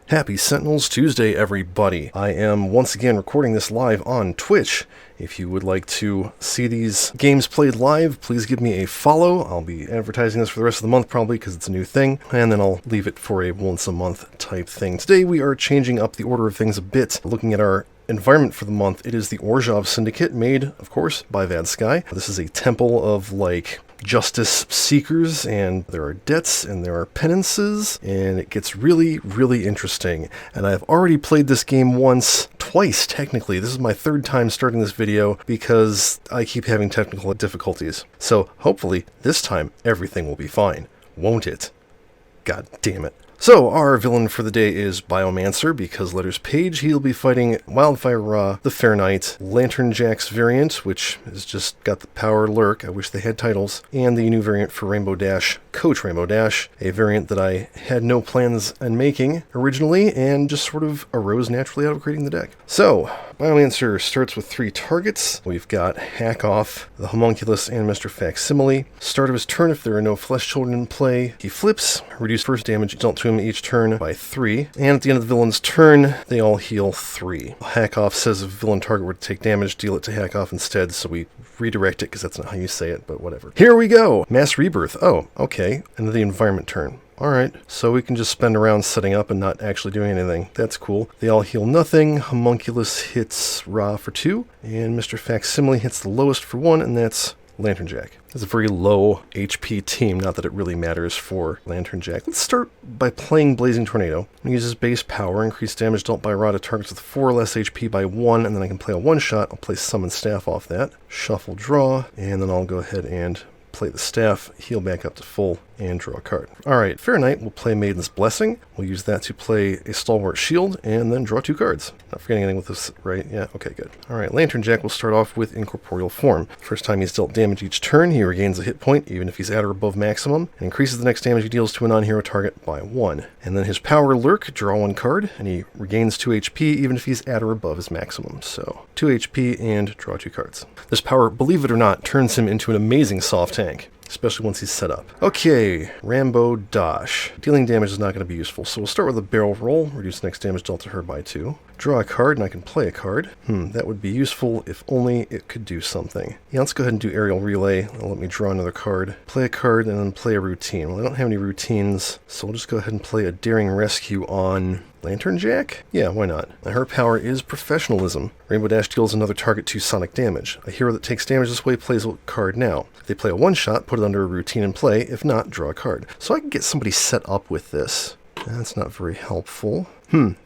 Happy Sentinels Tuesday, everybody. I am once again recording this live on Twitch. If you would like to see these games played live, please give me a follow. I'll be advertising this for the rest of the month probably because it's a new thing, and then I'll leave it for a once a month type thing. Today we are changing up the order of things a bit, looking at our environment for the month. It is the Orzhov Syndicate, made, of course, by Vadsky. This is a temple of, justice seekers, and there are debts, and there are penances, and it gets really, really interesting. And I've already played this game twice, technically. This is my third time starting this video because I keep having technical difficulties. So, hopefully, this time, everything will be fine. Won't it? God damn it. So, our villain for the day is Biomancer, because letters page. He'll be fighting Wildfire Ra, the Fair Knight, Lantern Jack's variant, which has just got the power lurk, I wish they had titles, and the new variant for Rainbow Dash, Coach Rainbow Dash, a variant that I had no plans on making originally, and just sort of arose naturally out of creating the deck. So, Biomancer starts with 3 targets. We've got Hack Off, the Homunculus, and Mr. Facsimile. Start of his turn, if there are no flesh children in play, he flips, reduce first damage dealt to him each turn by 3, and at the end of the villain's turn, they all heal 3. Hack Off says if a villain target were to take damage, deal it to Hack Off instead, so we redirect it because that's not how you say it, but whatever. Here we go! Mass Rebirth. Oh, okay. End of the environment turn. Alright, so we can just spend around setting up and not actually doing anything. That's cool. They all heal nothing. Homunculus hits Ra for 2, and Mr. Facsimile hits the lowest for 1, and that's Lantern Jack. It's a very low HP team, not that it really matters for Lantern Jack. Let's start by playing Blazing Tornado. He uses base power, increase damage dealt by Ra to targets with 4 or less HP by 1, and then I can play a one-shot. I'll play Summon Staff off that. Shuffle, draw, and then I'll go ahead and play the staff, heal back up to full, and draw a card. Alright, Fair Knight will play Maiden's Blessing. We'll use that to play a Stalwart Shield, and then draw 2 cards. Not forgetting anything with this, right? Yeah, okay, good. Alright, Lantern Jack will start off with Incorporeal Form. First time he's dealt damage each turn, he regains a hit point, even if he's at or above maximum, and increases the next damage he deals to a non-hero target by 1. And then his Power Lurk, draw 1 card, and he regains 2 HP even if he's at or above his maximum. So, 2 HP and draw 2 cards. This power, believe it or not, turns him into an amazing soft tank, especially once he's set up. Okay, Rambo Dash. Dealing damage is not going to be useful, so we'll start with a barrel roll, reduce next damage dealt to her by 2. Draw a card, and I can play a card. That would be useful if only it could do something. Yeah, let's go ahead and do Aerial Relay. It'll let me draw another card, play a card, and then play a routine. Well, I don't have any routines, so we'll just go ahead and play a Daring Rescue on Lantern Jack? Yeah, why not? Her power is Professionalism. Rainbow Dash deals another target 2 sonic damage. A hero that takes damage this way plays a card now. If they play a one-shot, put it under a routine and play. If not, draw a card. So I can get somebody set up with this. That's not very helpful.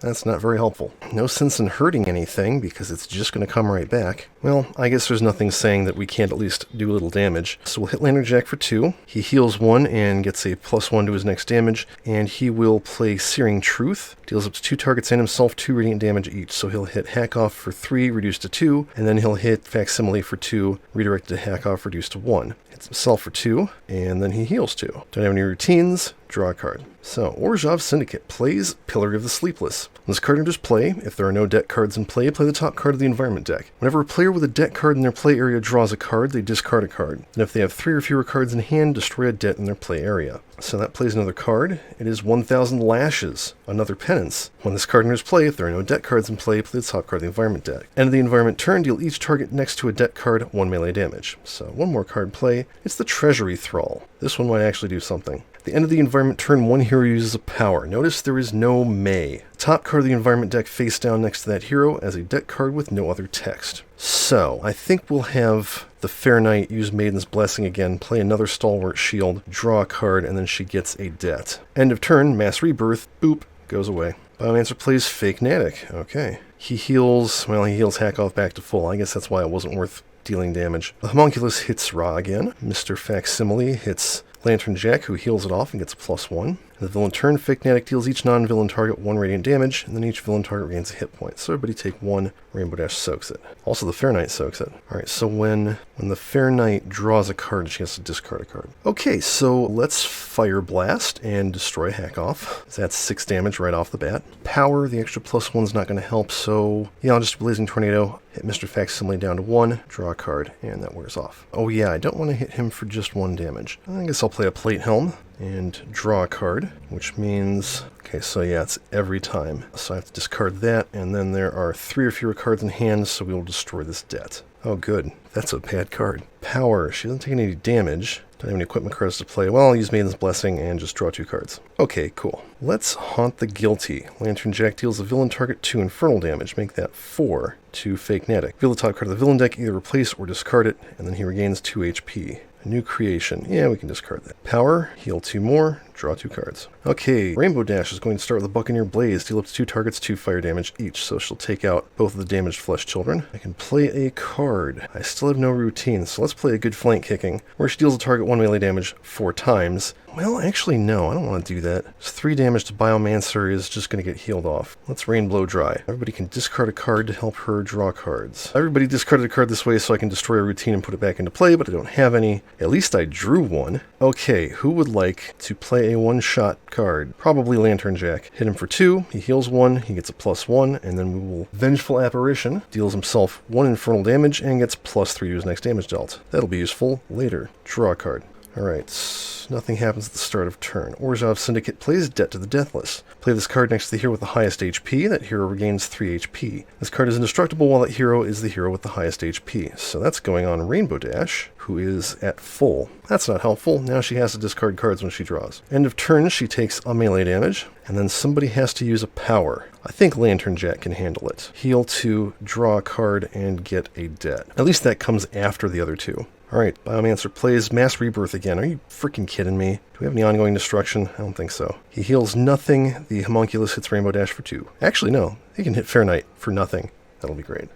That's not very helpful. No sense in hurting anything, because it's just going to come right back. Well, I guess there's nothing saying that we can't at least do a little damage. So we'll hit Lantern Jack for 2. He heals 1 and gets a +1 to his next damage, and he will play Searing Truth. Deals up to 2 targets and himself 2 radiant damage each. So he'll hit Hack Off for 3, reduced to 2, and then he'll hit Facsimile for 2, redirected to Hack Off, reduced to 1. Hits himself for 2, and then he heals 2. Don't have any routines, draw a card. So, Orzhov Syndicate plays Pillar of the Sleepless. When this card enters play, if there are no deck cards in play, play the top card of the environment deck. Whenever a player with a deck card in their play area draws a card, they discard a card. And if they have 3 or fewer cards in hand, destroy a debt in their play area. So that plays another card. It is 1,000 Lashes, another penance. When this card enters play, if there are no deck cards in play, play the top card of the environment deck. End of the environment turn, deal each target next to a deck card 1 melee damage. So one more card play. It's the Treasury Thrall. This one might actually do something. At the end of the environment turn, one hero uses a power. Notice there is no May. Top card of the environment deck face down next to that hero as a deck card with no other text. So, I think we'll have the Fair Knight use Maiden's Blessing again, play another Stalwart Shield, draw a card, and then she gets a debt. End of turn, Mass Rebirth, boop, goes away. Biomancer plays Fake Natick. Okay. He heals Hack Off back to full. I guess that's why it wasn't worth dealing damage. The Homunculus hits Ra again. Mr. Facsimile hits Lantern Jack, who heals it off and gets a +1. The villain turn, Fake Natick deals each non-villain target 1 radiant damage, and then each villain target gains a hit point. So everybody take 1, Rainbow Dash soaks it. Also the Fair Knight soaks it. Alright, so when the Fair Knight draws a card, she has to discard a card. Okay, so let's Fire Blast and destroy Hack Off. That's 6 damage right off the bat. Power, the extra +1's not going to help, so yeah, I'll just Blazing Tornado, hit Mr. Facsimile down to 1, draw a card, and that wears off. Oh yeah, I don't want to hit him for just 1 damage. I guess I'll play a Plate Helm. and draw a card, which means... Okay, so yeah, it's every time. So I have to discard that, and then there are 3 or fewer cards in hand, so we will destroy this debt. Oh, good. That's a bad card. Power. She doesn't take any damage. Don't have any equipment cards to play. Well, I'll use Maiden's Blessing and just draw 2 cards. Okay, cool. Let's Haunt the Guilty. Lantern Jack deals the villain target 2 infernal damage. Make that 4 to Fanatic. Reveal the top card of the villain deck, either replace or discard it, and then he regains 2 HP. A new creation. Yeah, we can discard that. Power, heal 2 more, draw 2 cards. Okay, Rainbow Dash is going to start with the Buccaneer Blaze. Deal up to 2 targets, 2 fire damage each, so she'll take out both of the damaged flesh children. I can play a card. I still have no routine, so let's play a good flank kicking, where she deals a target 1 melee damage 4 times. Well, actually, no, I don't want to do that. 3 damage to Biomancer is just going to get healed off. Let's Rain Blow Dry. Everybody can discard a card to help her draw cards. Everybody discarded a card this way so I can destroy a routine and put it back into play, but I don't have any. At least I drew one. Okay, who would like to play a one-shot card? Probably Lantern Jack. Hit him for 2, he heals 1, he gets a +1, and then we will Vengeful Apparition, deals himself 1 infernal damage, and gets +3 to his next damage dealt. That'll be useful later. Draw a card. Alright, nothing happens at the start of turn. Orzhov Syndicate plays Debt to the Deathless. Play this card next to the hero with the highest HP. That hero regains 3 HP. This card is indestructible while that hero is the hero with the highest HP. So that's going on Rainbow Dash, who is at full. That's not helpful. Now she has to discard cards when she draws. End of turn, she takes a melee damage, and then somebody has to use a power. I think Lantern Jack can handle it. Heal 2, draw a card, and get a debt. At least that comes after the other 2. Alright, Biomancer plays Mass Rebirth again. Are you freaking kidding me? Do we have any ongoing destruction? I don't think so. He heals nothing. The Homunculus hits Rainbow Dash for 2. Actually, no. He can hit Fair Knight for nothing. That'll be great.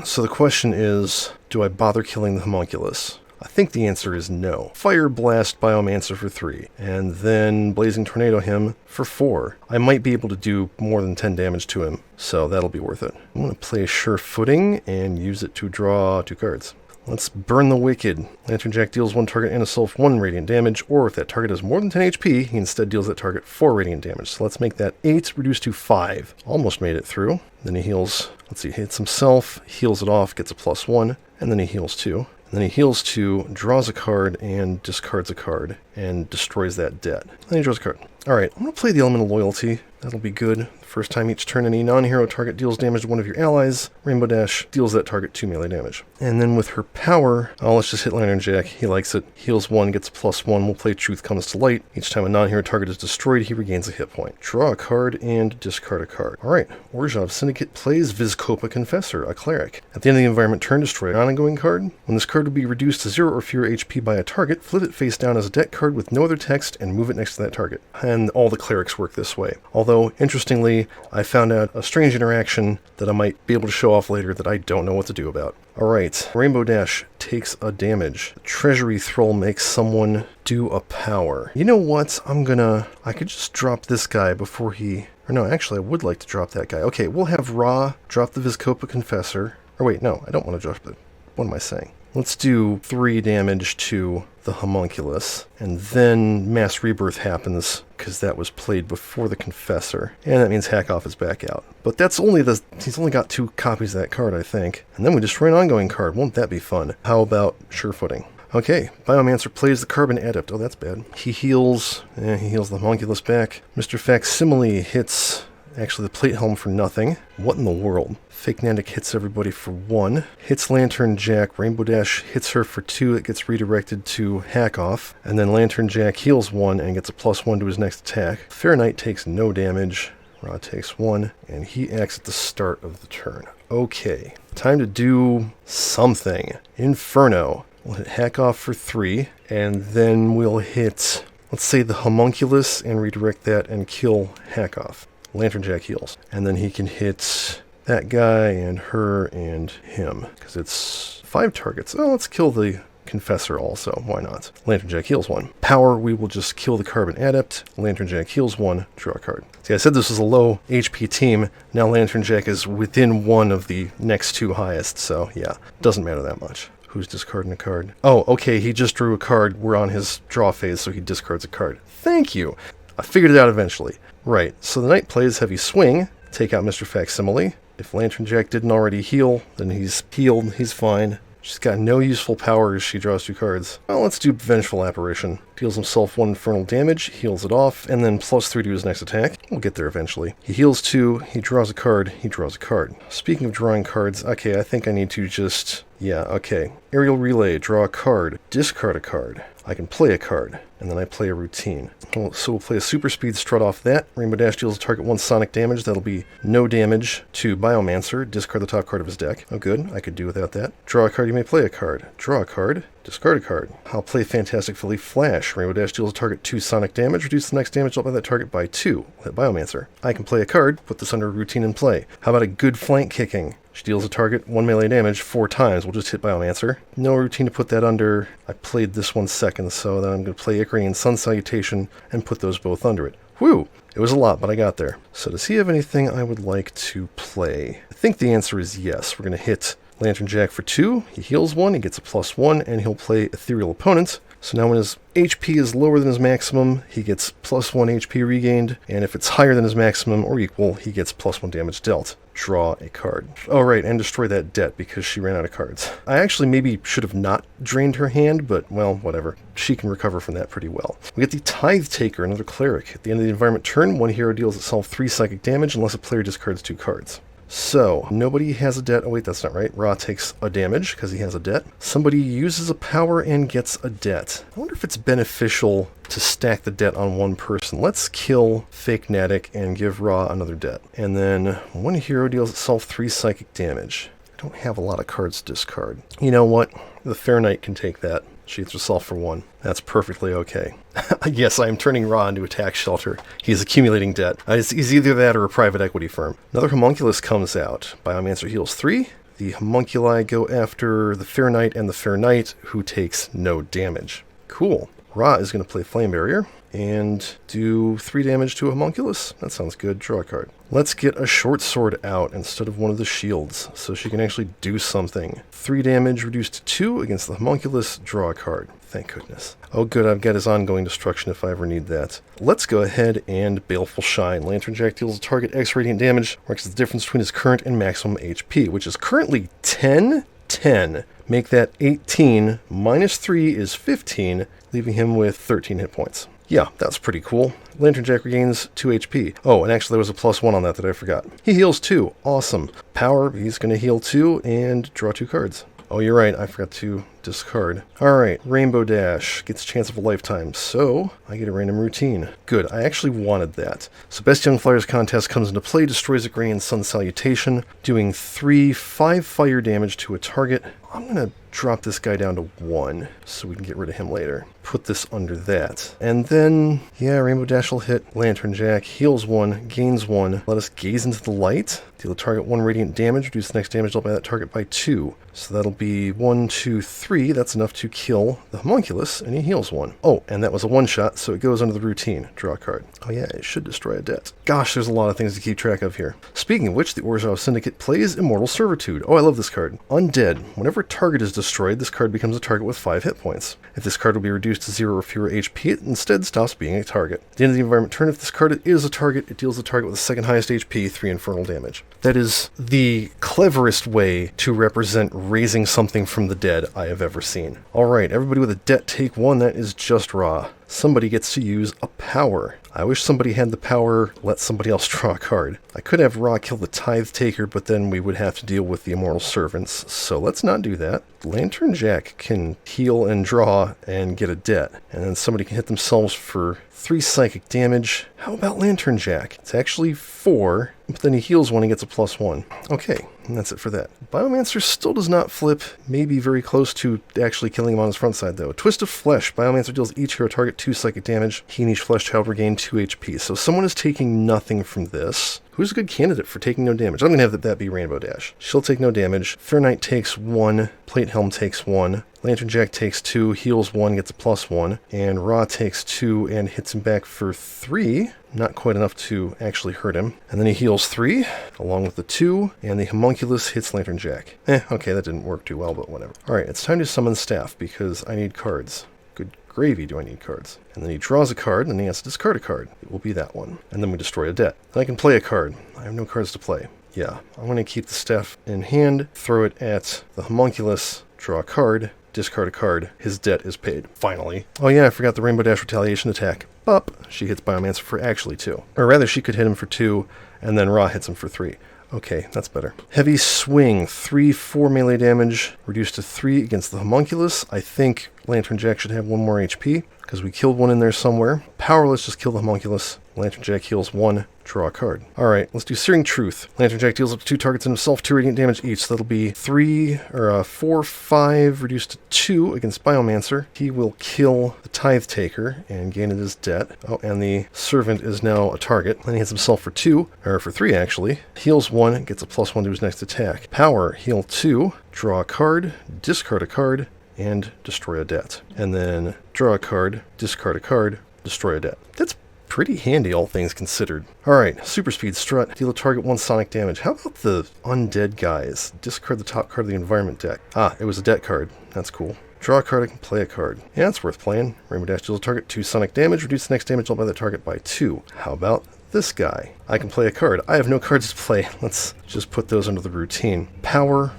So the question is, do I bother killing the Homunculus? I think the answer is no. Fire Blast Biomancer for 3, and then Blazing Tornado him for 4. I might be able to do more than 10 damage to him, so that'll be worth it. I'm going to play Sure Footing and use it to draw 2 cards. Let's Burn the Wicked. Lantern Jack deals 1 target and himself 1 radiant damage, or if that target has more than 10 HP, he instead deals that target 4 radiant damage. So let's make that 8 reduced to 5. Almost made it through. Then he heals, hits himself, heals it off, gets a +1, and then he heals 2. Then he heals 2, draws a card, and discards a card, and destroys that debt. Then he draws a card. Alright, I'm going to play the Element of Loyalty. That'll be good. First time each turn any non-hero target deals damage to one of your allies, Rainbow Dash deals that target 2 melee damage. And then with her power, let's just hit Lantern Jack. He likes it. Heals 1, gets a +1. We'll play Truth Comes to Light. Each time a non-hero target is destroyed, he regains a hit point. Draw a card and discard a card. Alright, Orzhov Syndicate plays Vizkopa Confessor, a cleric. At the end of the environment turn, destroy an ongoing card. When this card will be reduced to 0 or fewer HP by a target, flip it face down as a deck card with no other text and move it next to that target. And all the clerics work this way. Although, interestingly, I found out a strange interaction that I might be able to show off later that I don't know what to do about. Alright, Rainbow Dash takes a damage. Treasury Thrall makes someone do a power. You know what? I could just drop this guy before he... Or no, actually, I would like to drop that guy. Okay, we'll have Ra drop the Vizkopa Confessor. Or wait, no, I don't want to drop the... What am I saying? Let's do 3 damage to the Homunculus, and then Mass Rebirth happens, because that was played before the Confessor, and that means Hack Off is back out. But that's only he's only got 2 copies of that card, I think. And then we destroy an ongoing card. Won't that be fun? How about Sure Footing? Okay, Biomancer plays the Carbon Adept. Oh, that's bad. He heals the Homunculus back. Mr. Facsimile hits... Actually, the Plate Helm for nothing. What in the world? Fanatic hits everybody for 1. Hits Lantern Jack. Rainbow Dash hits her for 2. It gets redirected to Hack Off. And then Lantern Jack heals 1 and gets a +1 to his next attack. Fair Knight takes no damage. Ra takes 1. And he acts at the start of the turn. Okay. Time to do something. Inferno. We'll hit Hack Off for 3. And then we'll hit, let's say, the Homunculus and redirect that and kill Hack Off. Lantern Jack heals. And then he can hit that guy and her and him, because it's 5 targets. Oh, let's kill the Confessor also. Why not? Lantern Jack heals 1. Power, we will just kill the Carbon Adept. Lantern Jack heals 1. Draw a card. See, I said this was a low HP team. Now Lantern Jack is within 1 of the next 2 highest, so yeah, doesn't matter that much. Who's discarding a card? Oh, okay, he just drew a card. We're on his draw phase, so he discards a card. Thank you! I figured it out eventually. Right, so the Knight plays Heavy Swing, take out Mr. Facsimile. If Lantern Jack didn't already heal, then he's healed, he's fine. She's got no useful powers. She draws 2 cards. Well, let's do Vengeful Apparition. Deals himself 1 infernal damage, heals it off, and then +3 to his next attack. We'll get there eventually. He heals 2, he draws a card, he draws a card. Speaking of drawing cards, okay, I think I need to just... yeah, okay. Aerial Relay, draw a card, discard a card. I can play a card, and then I play a routine. So we'll play a Super Speed Strut off that. Rainbow Dash deals a target 1 sonic damage. That'll be no damage to Biomancer. Discard the top card of his deck. Oh good, I could do without that. Draw a card, you may play a card. Draw a card, discard a card. I'll play Fantastic Philly Flash. Rainbow Dash deals a target 2 sonic damage. Reduce the next damage dealt by that target by 2. Hit Biomancer. I can play a card, put this under a routine and play. How about a Good Flank Kicking? She deals a target 1 melee damage 4 times. We'll just hit Biomancer. No routine to put that under. I played this 1 second, so then I'm going to play Icarine Sun Salutation and put those both under it. Whew! It was a lot, but I got there. So does he have anything I would like to play? I think the answer is yes. We're going to hit Lantern Jack for 2. He heals 1, he gets a +1, and he'll play Ethereal Opponent. So now when his HP is lower than his maximum, he gets +1 HP regained, and if it's higher than his maximum or equal, he gets +1 damage dealt. Draw a card. Oh right, and destroy that debt because she ran out of cards. I actually maybe should have not drained her hand, but well, whatever. She can recover from that pretty well. We get the Tithe Taker, another cleric. At the end of the environment turn, 1 hero deals itself 3 psychic damage unless a player discards 2 cards. So, nobody has a debt. Oh wait, that's not right. Ra takes a damage because he has a debt. Somebody uses a power and gets a debt. I wonder if it's beneficial to stack the debt on 1 person. Let's kill Fake Natick and give Ra another debt. And then 1 hero deals itself 3 psychic damage. I don't have a lot of cards to discard. You know what? The Fair Knight can take that. She hits herself for 1. That's perfectly okay. Yes, I am turning Ra into a tax shelter. He is accumulating debt. He's either that or a private equity firm. Another Homunculus comes out. Biomancer heals 3. The Homunculi go after the Fair Knight and the Fair Knight, who takes no damage. Cool. Ra is going to play Flame Barrier and do 3 damage to a Homunculus. That sounds good. Draw a card. Let's get a Short Sword out instead of one of the shields, so she can actually do something. 3 damage reduced to 2 against the Homunculus. Draw a card. Thank goodness. Oh good, I've got his ongoing destruction if I ever need that. Let's go ahead and Baleful Shine. Lantern Jack deals a target X radiant damage, marks the difference between his current and maximum HP, which is currently 10. Make that 18, minus 3 is 15, leaving him with 13 hit points. Yeah, that's pretty cool. Lantern Jack regains 2 HP. Oh, and actually there was a +1 on that I forgot. He heals 2. Awesome. Power, he's going to heal 2 and draw 2 cards. Oh, you're right, I forgot to discard. Alright, Rainbow Dash gets a chance of a lifetime, so I get a random routine. Good, I actually wanted that. So Best Young Flyers contest comes into play, destroys a Icarine Sun Salutation, doing 3 5 fire damage to a target. I'm going to drop this guy down to 1, so we can get rid of him later. Put this under that. And then, yeah, Rainbow Dash will hit Lantern Jack, heals 1, gains 1. Let us gaze into the light. Deal a target 1 radiant damage, reduce the next damage dealt by that target by 2. So that'll be 1, 2, 3. That's enough to kill the Homunculus, and he heals 1. Oh, and that was a 1-shot, so it goes under the routine. Draw a card. Oh yeah, it should destroy a debt. Gosh, there's a lot of things to keep track of here. Speaking of which, the Orzhov Syndicate plays Immortal Servitude. Oh, I love this card. Undead. Whenever a target is destroyed, this card becomes a target with 5 hit points. If this card will be reduced to 0 or fewer HP, it instead stops being a target. At the end of the environment turn, if this card is a target, it deals the target with the second highest HP, 3 infernal damage. That is the cleverest way to represent raising something from the dead I have ever seen. Alright, everybody with a debt take 1, that is just Ra. Somebody gets to use a power. I wish somebody had the power, let somebody else draw a card. I could have Ra kill the Tithe Taker, but then we would have to deal with the Immortal Servants, so let's not do that. Lantern Jack can heal and draw and get a debt, and then somebody can hit themselves for 3 psychic damage. How about Lantern Jack? It's actually 4, but then he heals 1 and gets a +1. Okay, and that's it for that. Biomancer still does not flip, maybe very close to actually killing him on his front side though. Twist of Flesh. Biomancer deals each hero target 2 psychic damage. He and each flesh child regain 2 HP. So someone is taking nothing from this. Who's a good candidate for taking no damage? I'm going to have that be Rainbow Dash. She'll take no damage. Fair Knight takes 1. Plate Helm takes 1. Lantern Jack takes 2, heals 1, gets a +1. And Ra takes 2 and hits him back for 3. Not quite enough to actually hurt him. And then he heals 3, along with the 2, and the Homunculus hits Lantern Jack. Okay, that didn't work too well, but whatever. Alright, it's time to summon Staff, because I need cards. Good gravy, do I need cards? And then he draws a card, and then he has to discard a card. It will be that one. And then we destroy a debt. Then I can play a card. I have no cards to play. Yeah, I'm going to keep the Staff in hand, throw it at the Homunculus, draw a card, discard a card. His debt is paid. Finally. Oh yeah, I forgot the Rainbow Dash retaliation attack. Up. She hits Biomancer for actually 2. Or rather, she could hit him for 2, and then Ra hits him for 3. Okay, that's better. Heavy Swing, 3/4 melee damage, reduced to 3 against the Homunculus. I think Lantern Jack should have 1 more HP, because we killed one in there somewhere. Powerless, just kill the Homunculus. Lantern Jack heals 1, draw a card. Alright, let's do Searing Truth. Lantern Jack deals up to 2 targets and himself 2 radiant damage each, so that'll be 4, 5, reduced to 2 against Biomancer. He will kill the Tithe Taker and gain his debt. Oh, and the Servant is now a target. Then he hits himself for 2, or for 3 actually. Heals 1, gets a +1 to his next attack. Power, heal 2, draw a card, discard a card, and destroy a debt. And then draw a card, discard a card, destroy a debt. That's pretty handy, all things considered. Alright, Super Speed Strut. Deal a target 1 sonic damage. How about the undead guys? Discard the top card of the environment deck. Ah, it was a debt card. That's cool. Draw a card, I can play a card. Yeah, that's worth playing. Rainbow Dash deals a target 2 sonic damage, reduce the next damage dealt by the target by 2. How about this guy? I can play a card. I have no cards to play. Let's just put those under the routine. Power,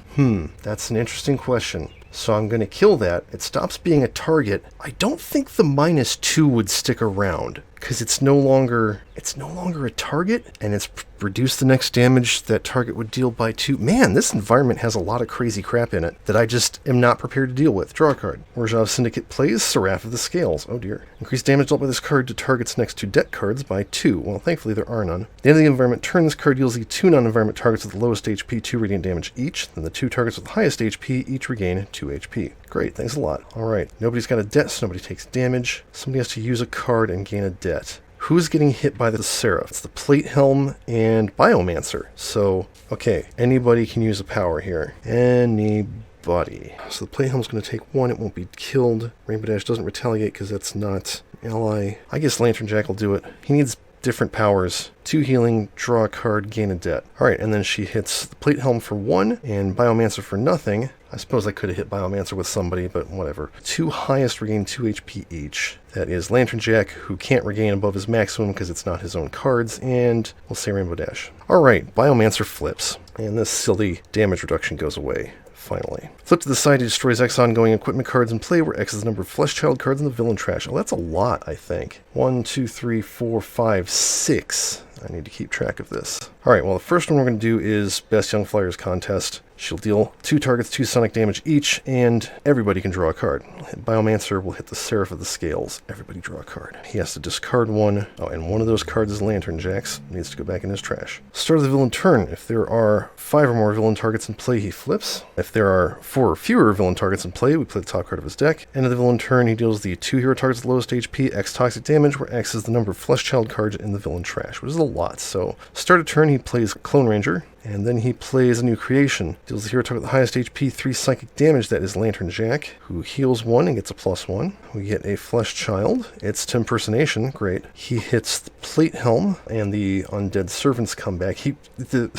that's an interesting question. So I'm going to kill that. It stops being a target. I don't think the -2 would stick around, because it's no longer a target, and it's reduced the next damage that target would deal by 2. Man, this environment has a lot of crazy crap in it that I just am not prepared to deal with. Draw a card. Orzhov Syndicate plays Seraph of the Scales. Oh dear. Increase damage dealt by this card to targets next to debt cards by 2. Well, thankfully there are none. At the end of the environment turn, this card deals the 2 non-environment targets with the lowest HP 2 radiant damage each. Then the 2 targets with the highest HP each regain 2 HP. Great, thanks a lot. Alright, nobody's got a debt, so nobody takes damage. Somebody has to use a card and gain a debt. Who's getting hit by the Seraph? It's the Plate Helm and Biomancer. So, okay, anybody can use a power here. Anybody. So the Plate Helm's going to take 1, it won't be killed. Rainbow Dash doesn't retaliate because that's not ally. I guess Lantern Jack will do it. He needs different powers. 2 healing, draw a card, gain a debt. Alright, and then she hits the Plate Helm for 1 and Biomancer for nothing. I suppose I could have hit Biomancer with somebody, but whatever. 2 highest regain 2 HP each. That is Lantern Jack, who can't regain above his maximum because it's not his own cards, and we'll say Rainbow Dash. Alright, Biomancer flips, and this silly damage reduction goes away. Finally. Flip to the side, he destroys X ongoing equipment cards in play, where X is the number of Flesh Child cards in the villain trash. Oh, that's a lot, I think. 1, 2, 3, 4, 5, 6. I need to keep track of this. Alright, well the first one we're going to do is Best Young Flyers contest. She'll deal 2 targets 2 sonic damage each, and everybody can draw a card. Biomancer will hit the Seraph of the Scales. Everybody draw a card. He has to discard 1. Oh, and one of those cards is Lantern Jack's. Needs to go back in his trash. Start of the villain turn. If there are 5 or more villain targets in play, he flips. If there are 4 or fewer villain targets in play, we play the top card of his deck. End of the villain turn, he deals the 2 hero targets with lowest HP, X toxic damage, where X is the number of Flesh Child cards in the villain trash, which is a lot. So, start a turn, he plays Clone Ranger. And then he plays a new creation. Deals the hero target with the highest HP 3 psychic damage. That is Lantern Jack, who heals 1 and gets a +1. We get a Flesh Child. It's to Impersonation. Great. He hits the Plate Helm, and the Undead Servants come back. The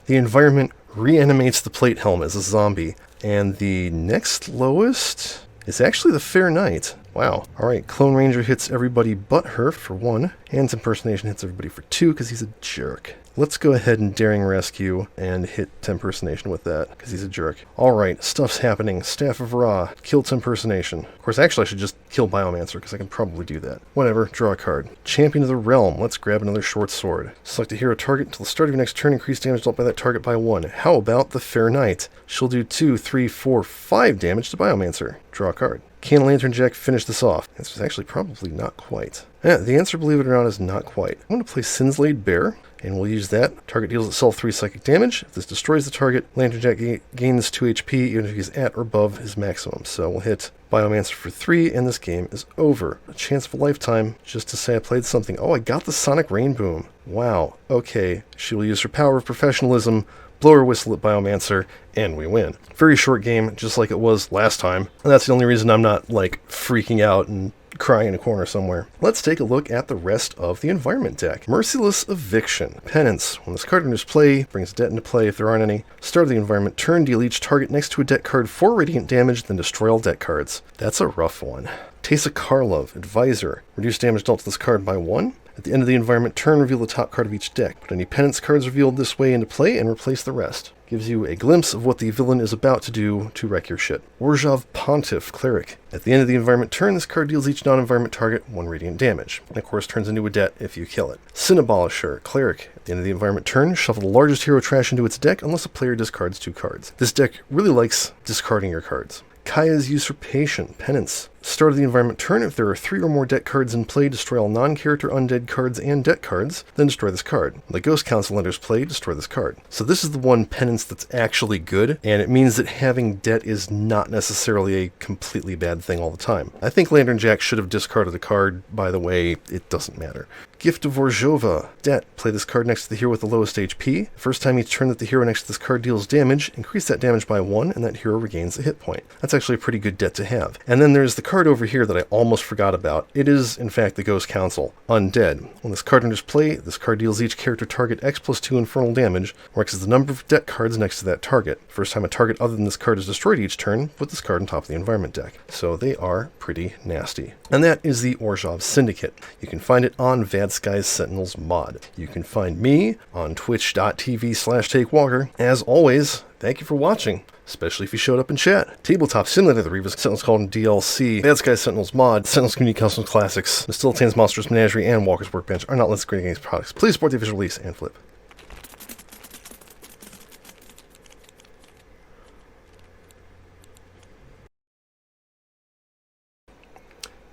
environment reanimates the Plate Helm as a zombie. And the next lowest is actually the Fair Knight. Wow. Alright, Clone Ranger hits everybody but her for 1. And Impersonation hits everybody for 2 because he's a jerk. Let's go ahead and Daring Rescue and hit Impersonation with that, because he's a jerk. Alright, stuff's happening. Staff of Ra, kill Impersonation. Of course, actually I should just kill Biomancer, because I can probably do that. Whatever, draw a card. Champion of the Realm, let's grab another short sword. Select a hero target until the start of your next turn, increase damage dealt by that target by 1. How about the Fair Knight? She'll do 2, 3, 4, 5 damage to Biomancer. Draw a card. Can Lantern Jack finish this off? The answer is actually probably not quite. Yeah, the answer, believe it or not, is not quite. I'm going to play Sinslade Bear, and we'll use that. Target deals itself 3 psychic damage. If this destroys the target, Lantern Jack gains 2 HP, even if he's at or above his maximum. So we'll hit Biomancer for 3, and this game is over. A chance of a lifetime, just to say I played something. Oh, I got the Sonic Rain Boom. Wow. Okay, she will use her power of professionalism, blow her whistle at Biomancer, and we win. Very short game, just like it was last time. And that's the only reason I'm not, like, freaking out and crying in a corner somewhere. Let's take a look at the rest of the environment deck. Merciless Eviction. Penance. When this card enters play, brings debt into play if there aren't any. Start of the environment turn, deal each target next to a debt card 4 radiant damage, then destroy all debt cards. That's a rough one. Teysa Karlov, Advisor. Reduce damage dealt to this card by 1. At the end of the environment turn, reveal the top card of each deck. Put any penance cards revealed this way into play and replace the rest. gives you a glimpse of what the villain is about to do to wreck your shit. Orzhov Pontiff, Cleric. At the end of the environment turn, this card deals each non-environment target 1 radiant damage, and of course turns into a det if you kill it. Synabolisher, Cleric. At the end of the environment turn, shuffle the largest hero trash into its deck unless a player discards 2 cards. This deck really likes discarding your cards. Kaya's Usurpation, Penance. Start of the environment turn, if there are 3 or more det cards in play, destroy all non-character undead cards and det cards, then destroy this card. When the Ghost Council enters play, destroy this card. So this is the one penance that's actually good, and it means that having det is not necessarily a completely bad thing all the time. I think Lantern Jack should have discarded a card, by the way, it doesn't matter. Gift of Orzhova, det. Play this card next to the hero with the lowest HP. First time each turn that the hero next to this card deals damage, increase that damage by 1, and that hero regains a hit point. That's actually a pretty good det to have. And then there's the card over here that I almost forgot about. It is, in fact, the Ghost Council, Undead. When this card enters play, this card deals each character target X plus 2 infernal damage, where X is the number of det cards next to that target. First time a target other than this card is destroyed each turn, put this card on top of the environment deck. So they are pretty nasty. And that is the Orzhov Syndicate. You can find it on Vadsky's Sentinels mod. You can find me on twitch.tv/takewalker. As always, thank you for watching, especially if you showed up in chat. Tabletop Simulator, the Revis Sentinels called in DLC, Vadsky's Sentinels mod, Sentinels Community Custom Classics, Mistillitane's Monsters Menagerie, and Walker's Workbench are not listed great games products. Please support the official release and flip.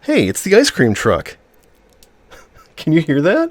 Hey, it's the ice cream truck. Can you hear that?